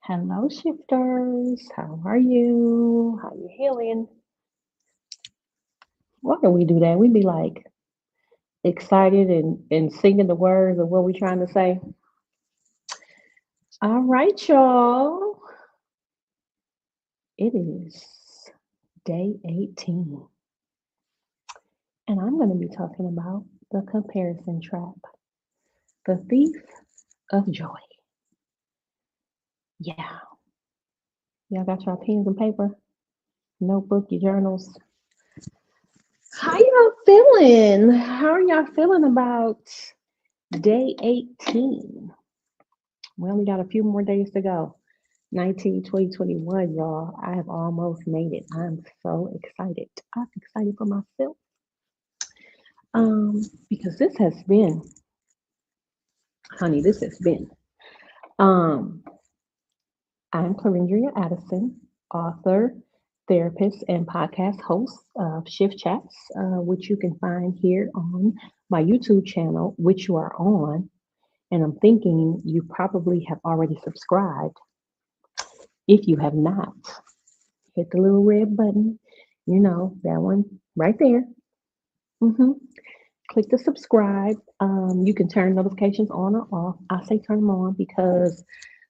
Hello, shifters. How are you? How you healing? Why do we do that? We be like excited and singing the words of what we trying to say. All right, y'all. It is day 18, and I'm going to be talking about the comparison trap, the thief of joy. Yeah. Y'all got your pens and paper, notebook, your journals. How y'all feeling? How are y'all feeling about day 18? We only got a few more days to go. 19, 20, 21, y'all. I have almost made it. I'm so excited. I'm excited for myself. Because this has been, honey, this has been. Um, I'm Clarindria Addison, author, therapist, and podcast host of Shift Chats, which you can find here on my YouTube channel, which you are on. And I'm thinking you probably have already subscribed. If you have not, hit the little red button, that one right there. hmm Click the subscribe. You can turn notifications on or off. I say turn them on because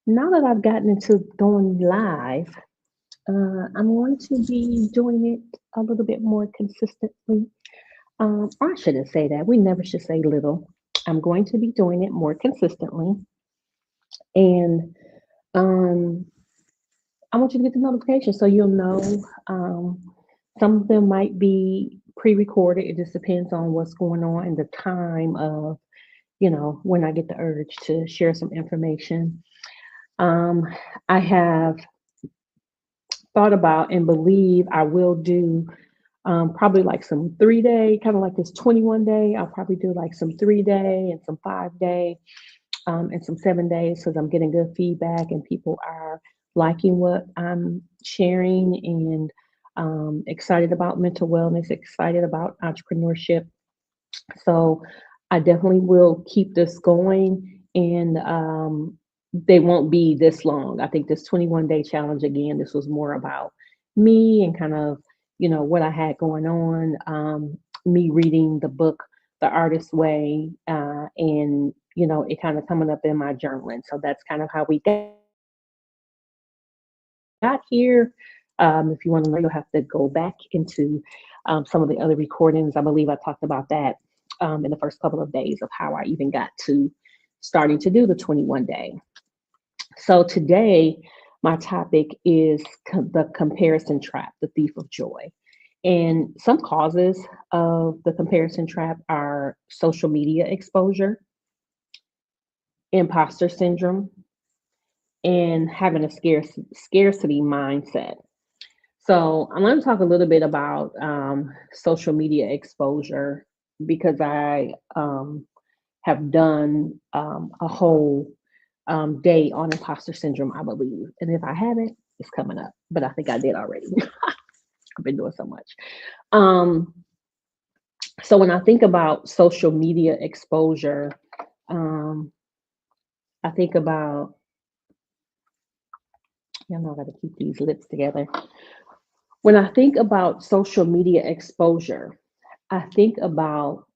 now that I've gotten into going live, I'm going to be doing it a little bit more consistently. Or I shouldn't say that. We never should say little. I'm going to be doing it more consistently. And um, I want you to get the notification so you'll know. Some of them might be pre-recorded. It just depends on what's going on and the time of, when I get the urge to share some information. Um, I have thought about and believe I will do probably like some 3 day, kind of like this 21 day. I'll probably do like some 3 day and some 5 day and some 7 days because I'm getting good feedback and people are liking what I'm sharing and excited about mental wellness, excited about entrepreneurship. So I definitely will keep this going and they won't be this long. I think this 21-day challenge, again, this was more about me and kind of, what I had going on, me reading the book, The Artist's Way, and, it kind of coming up in my journaling. So that's kind of how we got here. If you want to learn, you'll have to go back into some of the other recordings. I believe I talked about that in the first couple of days of how I even got to starting to do the 21 day. So today, my topic is the comparison trap, the thief of joy. And some causes of the comparison trap are social media exposure, imposter syndrome, and having a scarcity mindset. So I'm going to talk a little bit about social media exposure because I have done a whole day on imposter syndrome, I believe. And if I haven't, it's coming up, but I think I did already. I've been doing so much. Um, so when I think about social media exposure, um, I think about, I got to keep these lips together. When I think about social media exposure, I think about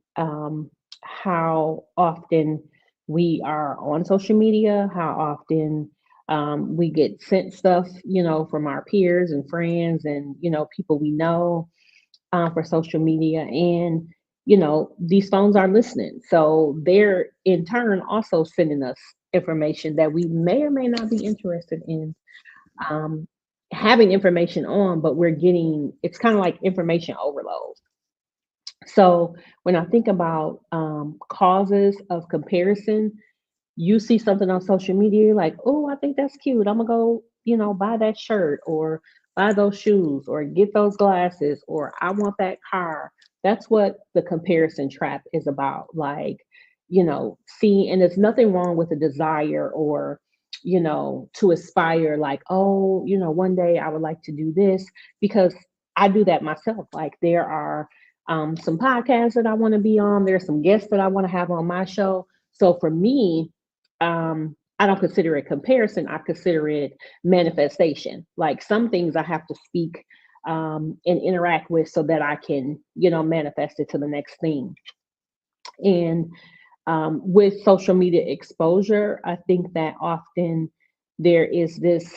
how often we are on social media, how often we get sent stuff, from our peers and friends and, people we know for social media. And, these phones are listening. So they're in turn also sending us information that we may or may not be interested in um, having information on, but we're getting, it's kind of like information overload. So when I think about causes of comparison, you see something on social media, you're like, oh, I think that's cute. I'm gonna go, buy that shirt or buy those shoes or get those glasses or I want that car. That's what the comparison trap is about. Like, see, and there's nothing wrong with a desire or, to aspire, like, oh, one day I would like to do this because I do that myself. Like, there are some podcasts that I want to be on, there's some guests that I want to have on my show. So for me, I don't consider it comparison. I consider it manifestation. Like some things I have to speak and interact with so that I can, manifest it to the next thing. And with social media exposure, I think that often there is this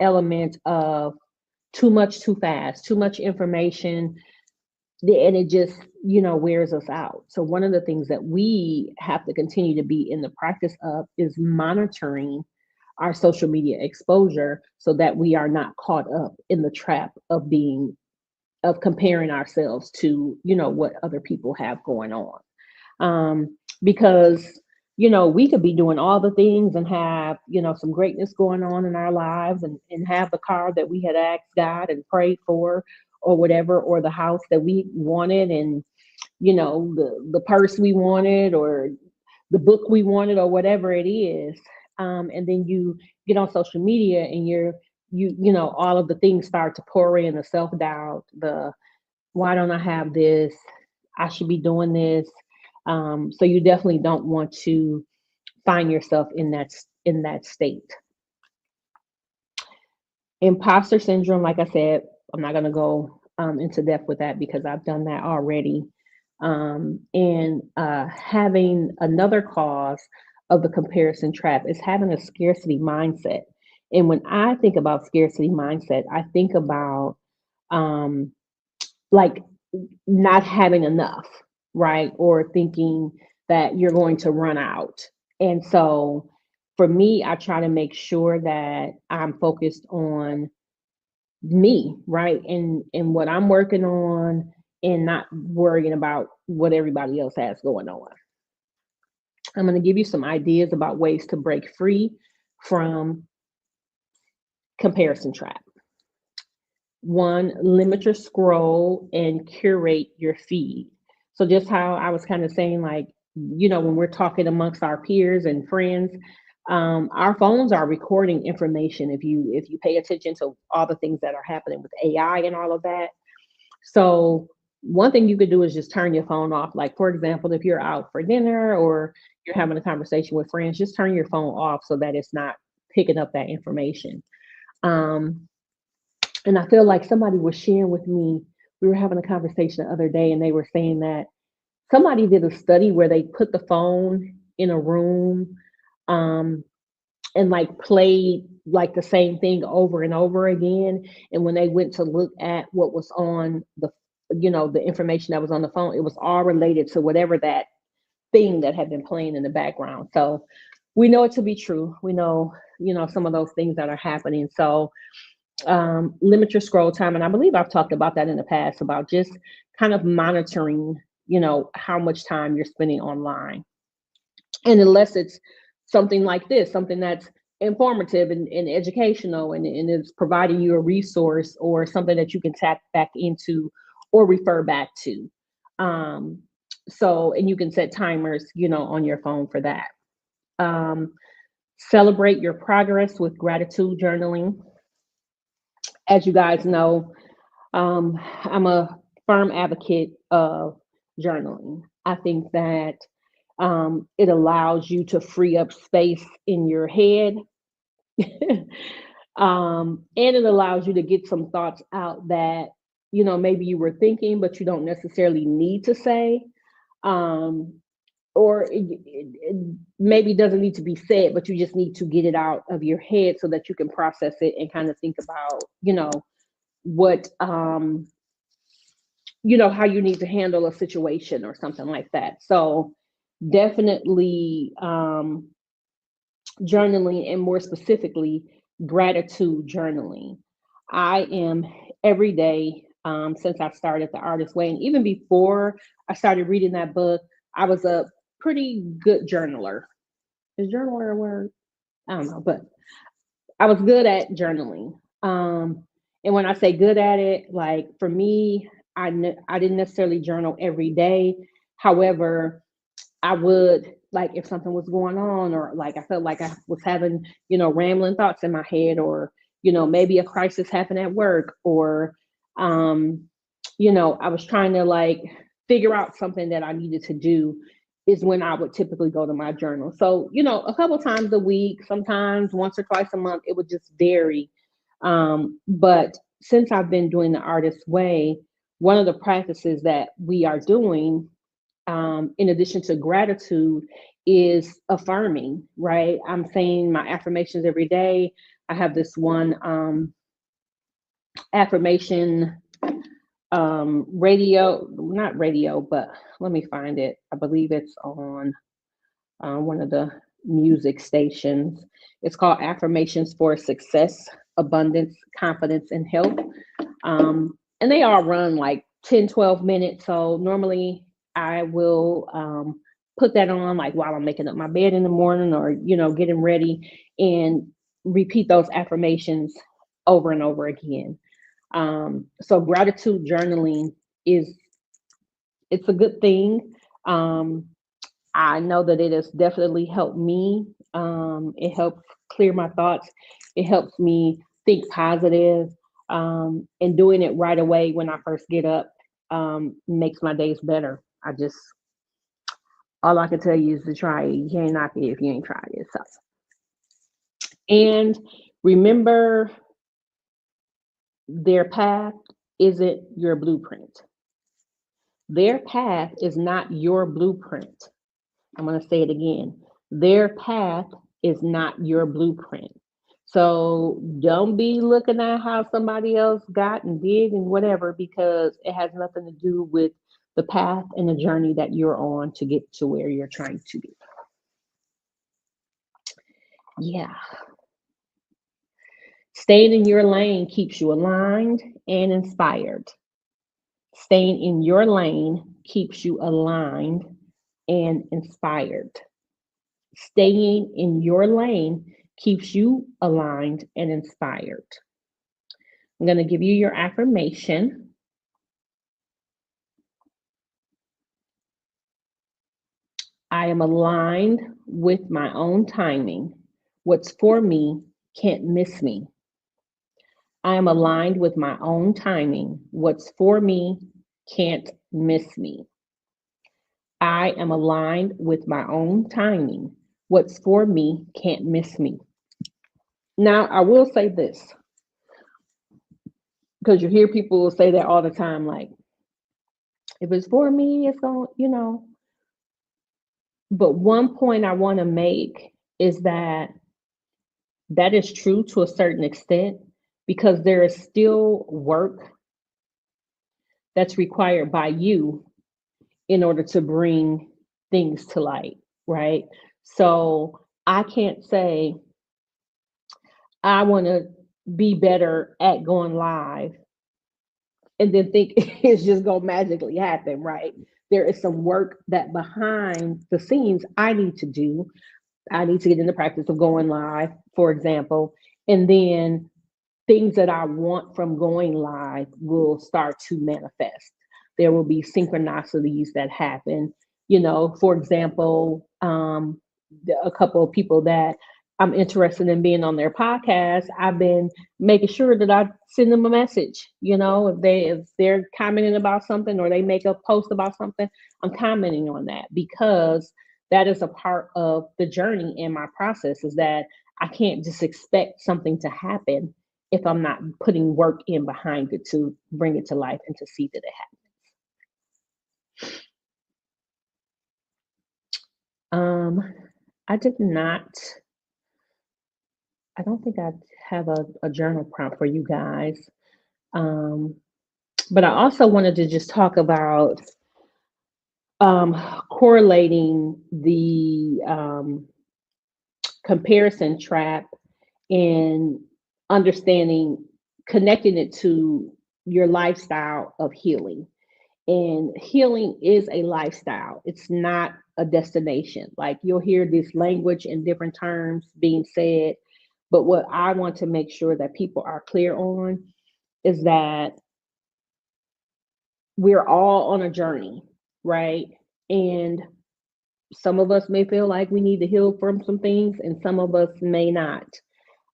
element of too much too fast, too much information, and it just, wears us out. So one of the things that we have to continue to be in the practice of is monitoring our social media exposure so that we are not caught up in the trap of comparing ourselves to, what other people have going on. Because we could be doing all the things and have some greatness going on in our lives, and have the car that we had asked God and prayed for, or whatever, or the house that we wanted, and the purse we wanted, or the book we wanted, or whatever it is. And then you get on social media, and all of the things start to pour in: the self-doubt, the why don't I have this, I should be doing this. So you definitely don't want to find yourself in that state. Imposter syndrome, like I said, I'm not going to go into depth with that because I've done that already. And having another cause of the comparison trap is having a scarcity mindset. And when I think about scarcity mindset, I think about um, like not having enough, right? Or thinking that you're going to run out. And so for me, I try to make sure that I'm focused on me, right? And what I'm working on, and not worrying about what everybody else has going on. I'm going to give you some ideas about ways to break free from comparison trap. One, limit your scroll and curate your feed. So just how I was kind of saying, like, when we're talking amongst our peers and friends, our phones are recording information. If you pay attention to all the things that are happening with AI and all of that. So one thing you could do is just turn your phone off. Like, for example, if you're out for dinner or you're having a conversation with friends, just turn your phone off so that it's not picking up that information. Um, and I feel like somebody was sharing with me, we were having a conversation the other day, and they were saying that somebody did a study where they put the phone in a room, um, and like played like the same thing over and over again. And when they went to look at what was on the information that was on the phone, it was all related to whatever that thing that had been playing in the background. So we know it to be true. We know, some of those things that are happening. So limit your scroll time. And I believe I've talked about that in the past, about just kind of monitoring, how much time you're spending online. And unless it's something like this, something that's informative and educational, and it's providing you a resource or something that you can tap back into or refer back to. Um, and you can set timers, on your phone for that. Um, Celebrate your progress with gratitude journaling. As you guys know, I'm a firm advocate of journaling. I think that it allows you to free up space in your head. And it allows you to get some thoughts out that, maybe you were thinking, but you don't necessarily need to say. Um, or it maybe doesn't need to be said, but you just need to get it out of your head so that you can process it and kind of think about, what how you need to handle a situation or something like that. So definitely journaling, and more specifically gratitude journaling. I am every day, since I started the Artist Way, and even before I started reading that book, I was a pretty good journaler. Is journaler a word? I don't know, but I was good at journaling. And when I say good at it, like for me, I didn't necessarily journal every day. However, I would, like, if something was going on, or like I felt like I was having, rambling thoughts in my head, or, maybe a crisis happened at work, or, I was trying to like figure out something that I needed to do is when I would typically go to my journal. So, a couple times a week, sometimes once or twice a month, it would just vary. But since I've been doing the artist way, one of the practices that we are doing, in addition to gratitude, is affirming, right? I'm saying my affirmations every day. I have this one affirmation radio, not radio, but let me find it. I believe it's on one of the music stations. It's called Affirmations for Success, Abundance, Confidence, and Health. And they all run like 10, 12 minutes. So normally I will put that on like while I'm making up my bed in the morning or, getting ready, and repeat those affirmations over and over again. So gratitude journaling is it's a good thing. Um, I know that it has definitely helped me. It helps clear my thoughts. It helps me think positive. And doing it right away when I first get up makes my days better. All I can tell you is to try it. You can't knock it if you ain't tried it. So, and remember, their path isn't your blueprint. Their path is not your blueprint. I'm going to say it again. Their path is not your blueprint. So don't be looking at how somebody else got and did and whatever, because it has nothing to do with the path and the journey that you're on to get to where you're trying to be. Yeah. Staying in your lane keeps you aligned and inspired. Staying in your lane keeps you aligned and inspired. Staying in your lane keeps you aligned and inspired. I'm going to give you your affirmation. I am aligned with my own timing. What's for me can't miss me. I am aligned with my own timing. What's for me can't miss me. I am aligned with my own timing. What's for me can't miss me. Now, I will say this, because you hear people say that all the time, like, if it's for me, it's going. But one point I want to make is that is true to a certain extent, because there is still work that's required by you in order to bring things to light, right? So I can't say I want to be better at going live and then think it's just going to magically happen, right? There is some work that behind the scenes I need to do. I need to get in the practice of going live, for example, and then things that I want from going live will start to manifest. There will be synchronicities that happen. For example, a couple of people that I'm interested in being on their podcast, I've been making sure that I send them a message. If they're commenting about something or they make a post about something, I'm commenting on that, because that is a part of the journey in my process, is that I can't just expect something to happen if I'm not putting work in behind it to bring it to life and to see that it happens. I did not, I don't think I have a journal prompt for you guys. Um, but I also wanted to just talk about um, correlating the comparison trap and understanding, connecting it to your lifestyle of healing. And healing is a lifestyle, it's not a destination. Like, you'll hear this language in different terms being said, but what I want to make sure that people are clear on is that we're all on a journey, right? And some of us may feel like we need to heal from some things, and some of us may not.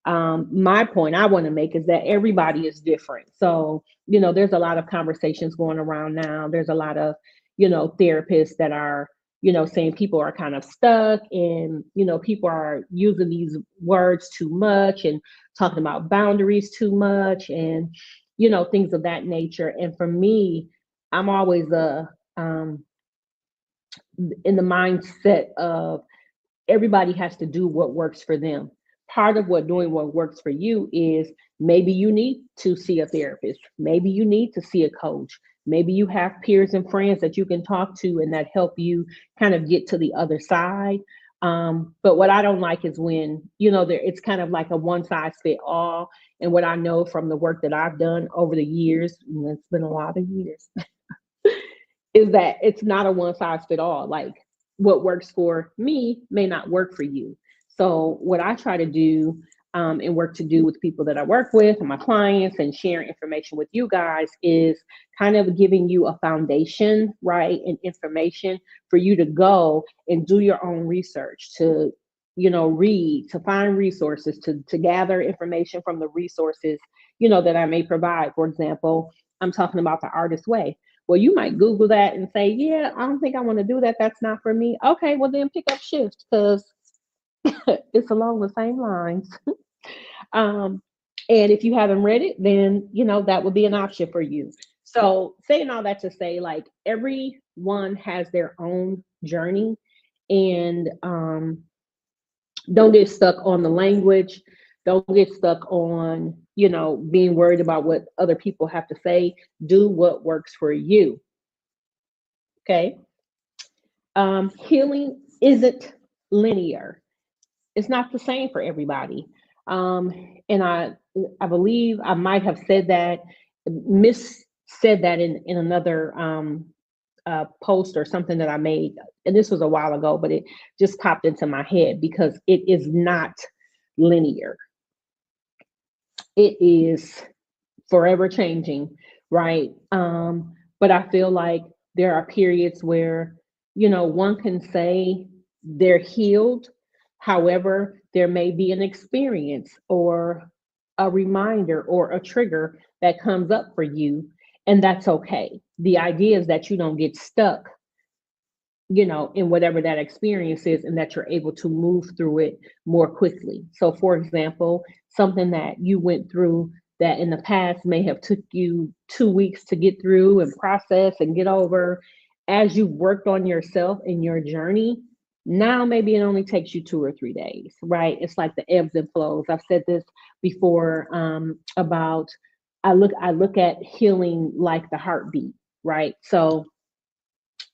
My point I want to make is that everybody is different. So, there's a lot of conversations going around now. There's a lot of, therapists that are, saying people are kind of stuck, and, people are using these words too much and talking about boundaries too much, and, things of that nature. And for me, I'm always in the mindset of everybody has to do what works for them. Part of what doing what works for you is maybe you need to see a therapist, maybe you need to see a coach, maybe you have peers and friends that you can talk to and that help you kind of get to the other side. But what I don't like is when, it's kind of like a one size fit all. And what I know from the work that I've done over the years, and it's been a lot of years, is that it's not a one size fit all. Like what works for me may not work for you. So what I try to do, and work to do with people that I work with and my clients and sharing information with you guys is kind of giving you a foundation, right? And information for you to go and do your own research, to, read, to find resources, to gather information from the resources, that I may provide. For example, I'm talking about the artist way. Well, you might Google that and say, yeah, I don't think I want to do that. That's not for me. Okay, well, then pick up Shift, because it's along the same lines. Um, and if you haven't read it, then, that would be an option for you. So, saying all that to say, like, everyone has their own journey. And don't get stuck on the language. Don't get stuck on, being worried about what other people have to say. Do what works for you. Okay. Healing isn't linear. It's not the same for everybody. Um, and I believe I might have said that, miss said that in another post or something that I made. And this was a while ago, but it just popped into my head because it is not linear. It is forever changing, right? But I feel like there are periods where, one can say they're healed. However, there may be an experience or a reminder or a trigger that comes up for you, and that's okay. The idea is that you don't get stuck, in whatever that experience is, and that you're able to move through it more quickly. So, for example, something that you went through that in the past may have took you 2 weeks to get through and process and get over, as you've worked on yourself in your journey, now maybe it only takes you 2 or 3 days, right? It's like the ebbs and flows. I've said this before, about I look at healing like the heartbeat, right? So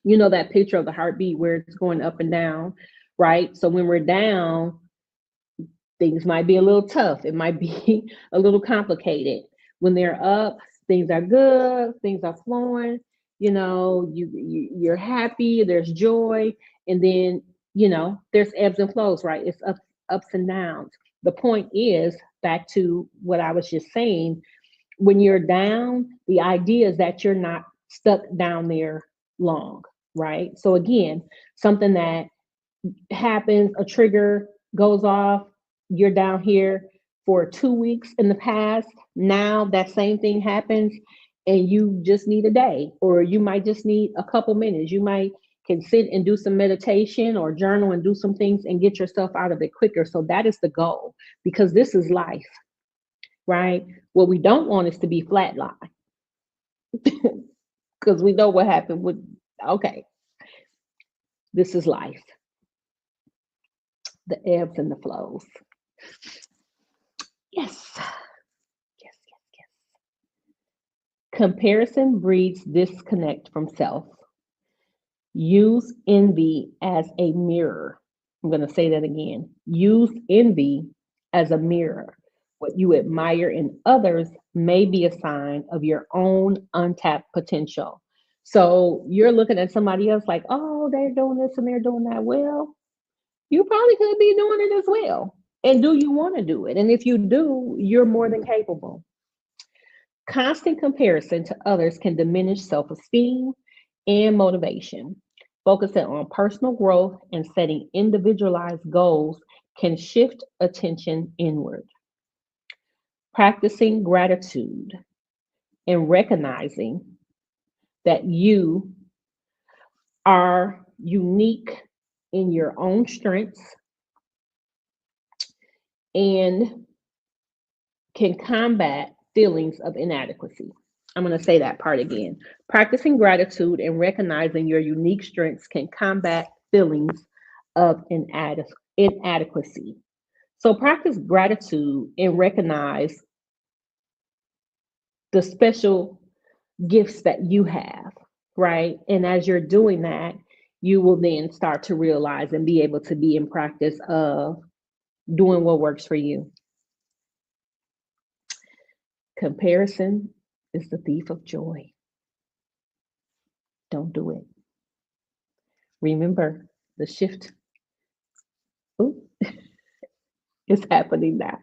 that picture of the heartbeat where it's going up and down, right? So when we're down, things might be a little tough. It might be a little complicated. When they're up, things are good, things are flowing. You're happy. There's joy, and then there's ebbs and flows, right? It's ups and downs. The point is, back to what I was just saying. When you're down, the idea is that you're not stuck down there long, right? So again, something that happens, a trigger goes off, you're down here for 2 weeks in the past. Now that same thing happens and you just need a day, or you might just need a couple minutes. You might can sit and do some meditation or journal and do some things and get yourself out of it quicker. So that is the goal, because this is life, right? What we don't want is to be flatline, because we know what happened with, okay, this is life, the ebbs and the flows. Yes, yes, yes, yes. Comparison breeds disconnect from self. Use envy as a mirror. I'm going to say that again. Use envy as a mirror. What you admire in others may be a sign of your own untapped potential. So you're looking at somebody else like, oh, they're doing this and they're doing that. Well, you probably could be doing it as well. And do you want to do it? And if you do, you're more than capable. Constant comparison to others can diminish self esteem and motivation. Focusing on personal growth and setting individualized goals can shift attention inward. Practicing gratitude and recognizing that you are unique in your own strengths and can combat feelings of inadequacy. I'm going to say that part again. Practicing gratitude and recognizing your unique strengths can combat feelings of inadequacy. So practice gratitude and recognize the special gifts that you have, right? And as you're doing that, you will then start to realize and be able to be in practice of doing what works for you. Comparison is the thief of joy. Don't do it. Remember, the shift ooh, is happening now.